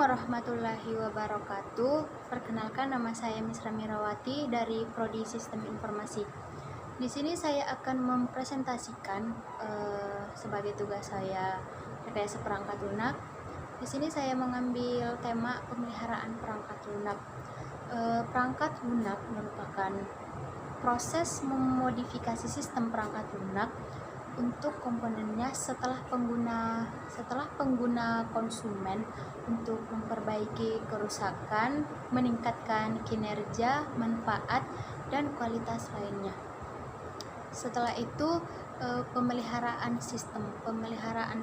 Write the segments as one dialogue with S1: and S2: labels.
S1: warahmatullahi wabarakatuh. Perkenalkan, nama saya Misra Mirawati dari Prodi Sistem Informasi. Di sini saya akan mempresentasikan sebagai tugas saya rekayasa perangkat lunak. Di sini saya mengambil tema pemeliharaan perangkat lunak. Perangkat lunak merupakan proses memodifikasi sistem perangkat lunak untuk komponennya setelah pengguna konsumen untuk memperbaiki kerusakan, meningkatkan kinerja, manfaat, dan kualitas lainnya. Setelah itu, pemeliharaan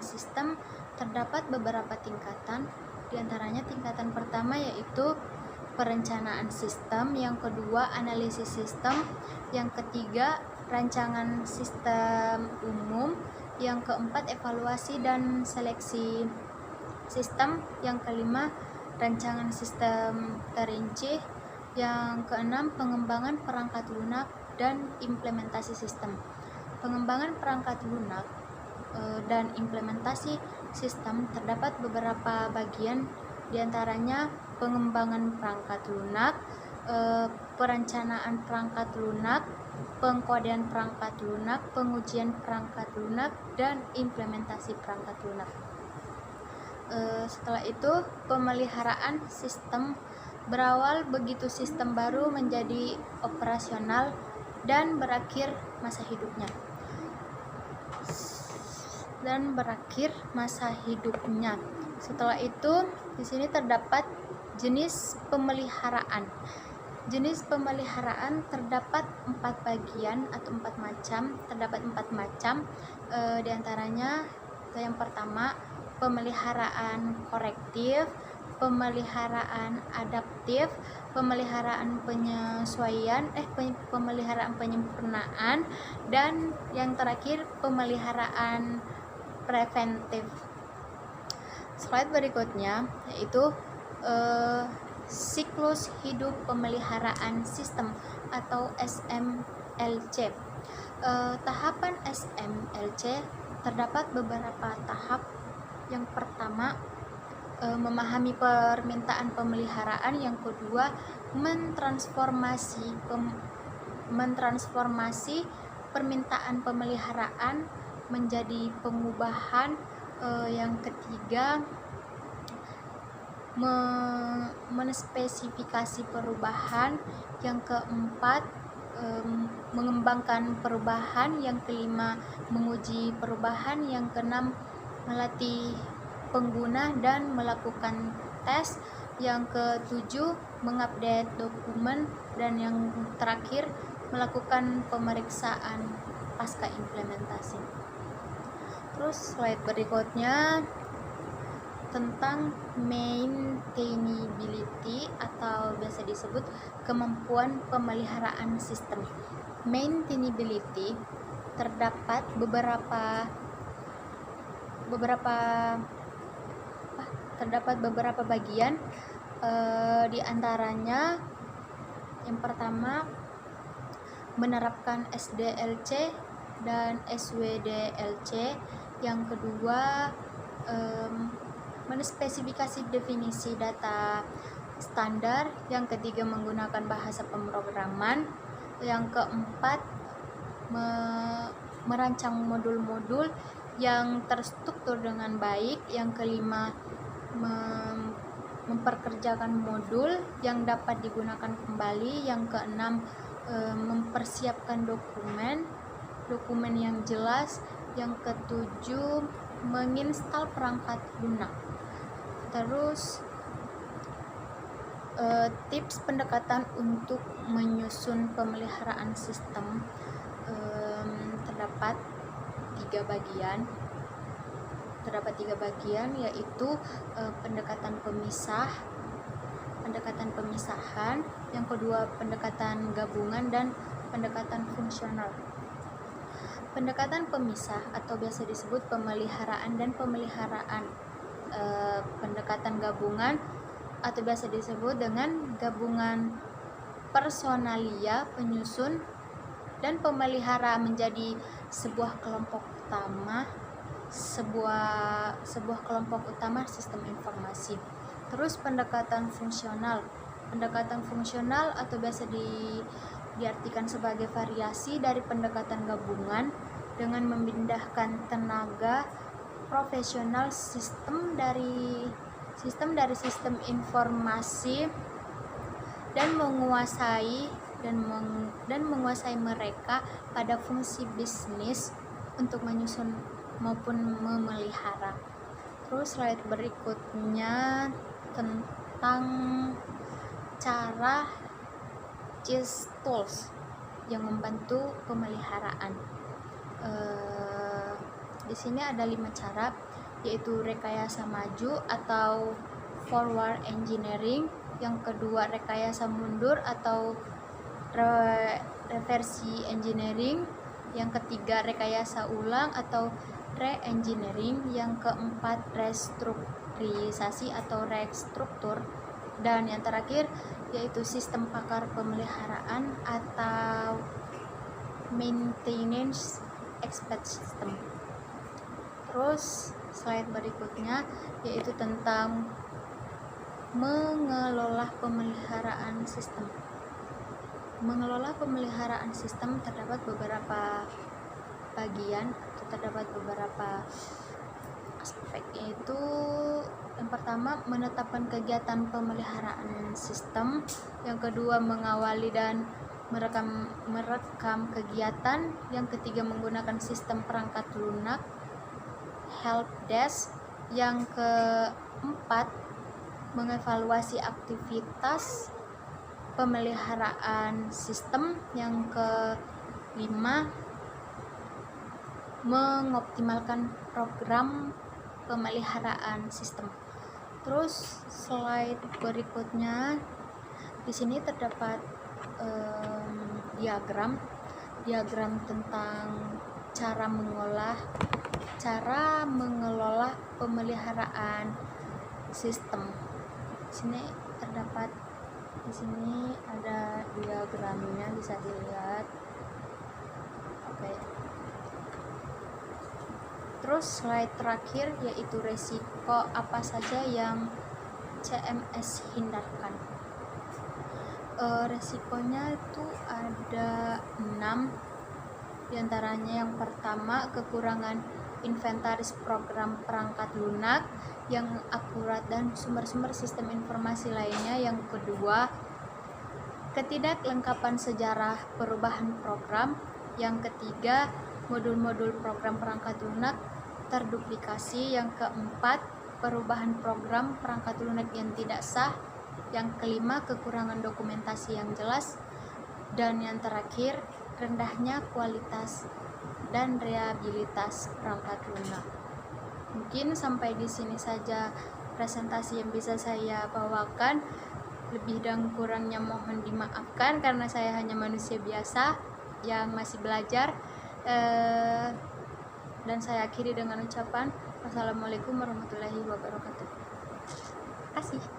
S1: sistem terdapat beberapa tingkatan. Di antaranya tingkatan pertama yaitu perencanaan sistem, yang kedua analisis sistem, yang ketiga rancangan sistem umum, yang keempat evaluasi dan seleksi sistem, yang kelima rancangan sistem terinci, yang keenam pengembangan perangkat lunak dan implementasi sistem. Pengembangan perangkat lunak dan implementasi sistem terdapat beberapa bagian, diantaranya pengembangan perangkat lunak, perencanaan perangkat lunak, pengkodean perangkat lunak, pengujian perangkat lunak, dan implementasi perangkat lunak. Setelah itu, pemeliharaan sistem berawal begitu sistem baru menjadi operasional dan berakhir masa hidupnya. Setelah itu, di sini terdapat jenis pemeliharaan. Jenis pemeliharaan terdapat 4 bagian atau 4 macam. Terdapat 4 macam, diantaranya yang pertama pemeliharaan korektif, pemeliharaan adaptif, pemeliharaan penyesuaian, pemeliharaan penyempurnaan, dan yang terakhir pemeliharaan preventif. Slide berikutnya yaitu siklus hidup pemeliharaan sistem atau SMLC. Tahapan SMLC terdapat beberapa tahap. Yang pertama, memahami permintaan pemeliharaan. Yang kedua, mentransformasi permintaan pemeliharaan menjadi pengubahan. Yang ketiga, menspesifikasi perubahan. Yang keempat, mengembangkan perubahan. Yang kelima, menguji perubahan. Yang keenam, melatih pengguna dan melakukan tes. Yang ketujuh, mengupdate dokumen. Dan yang terakhir, melakukan pemeriksaan pasca implementasi. Terus slide berikutnya tentang maintainability atau biasa disebut kemampuan pemeliharaan sistem. Maintainability terdapat beberapa bagian, di antaranya yang pertama menerapkan SDLC dan SWDLC, yang kedua menspesifikasi definisi data standar, yang ketiga menggunakan bahasa pemrograman, yang keempat merancang modul-modul yang terstruktur dengan baik, yang kelima memperkerjakan modul yang dapat digunakan kembali, yang keenam mempersiapkan dokumen yang jelas, yang ketujuh menginstal perangkat lunak. Terus tips pendekatan untuk menyusun pemeliharaan sistem, terdapat tiga bagian yaitu pendekatan pemisahan, yang kedua pendekatan gabungan, dan pendekatan fungsional. Pendekatan pemisah atau biasa disebut pemeliharaan dan pemeliharaan. Pendekatan gabungan atau biasa disebut dengan gabungan personalia, penyusun dan pemelihara menjadi sebuah kelompok utama sistem informasi. Terus pendekatan fungsional. Pendekatan fungsional atau biasa diartikan sebagai variasi dari pendekatan gabungan dengan memindahkan tenaga profesional sistem dari sistem informasi dan menguasai mereka pada fungsi bisnis untuk menyusun maupun memelihara. Terus slide berikutnya tentang cara GIS tools yang membantu pemeliharaan. Di sini ada 5 cara, yaitu rekayasa maju atau forward engineering, yang kedua rekayasa mundur atau reversi engineering, yang ketiga rekayasa ulang atau re-engineering, yang keempat restrukturisasi atau restruktur, dan yang terakhir yaitu sistem pakar pemeliharaan atau maintenance expert system. Terus slide berikutnya yaitu tentang mengelola pemeliharaan sistem. Mengelola pemeliharaan sistem terdapat beberapa bagian atau terdapat beberapa aspek, yaitu yang pertama menetapkan kegiatan pemeliharaan sistem, yang kedua mengawali dan merekam kegiatan, yang ketiga menggunakan sistem perangkat lunak help desk, yang keempat mengevaluasi aktivitas pemeliharaan sistem, yang kelima mengoptimalkan program pemeliharaan sistem. Terus slide berikutnya, di sini terdapat diagram tentang cara mengelola pemeliharaan sistem. Di sini ada diagramnya, bisa dilihat. Oke. Terus slide terakhir yaitu resiko apa saja yang CMS hindarkan. Resikonya itu ada 6, diantaranya yang pertama kekurangan inventaris program perangkat lunak yang akurat dan sumber-sumber sistem informasi lainnya, yang kedua ketidaklengkapan sejarah perubahan program, yang ketiga modul-modul program perangkat lunak terduplikasi, yang keempat perubahan program perangkat lunak yang tidak sah, yang kelima kekurangan dokumentasi yang jelas, dan yang terakhir rendahnya kualitas dan reliabilitas perangkat lunak. Mungkin sampai di sini saja presentasi yang bisa saya bawakan. Lebih dan kurangnya mohon dimaafkan karena saya hanya manusia biasa yang masih belajar. Dan saya akhiri dengan ucapan wassalamualaikum warahmatullahi wabarakatuh. Terima kasih.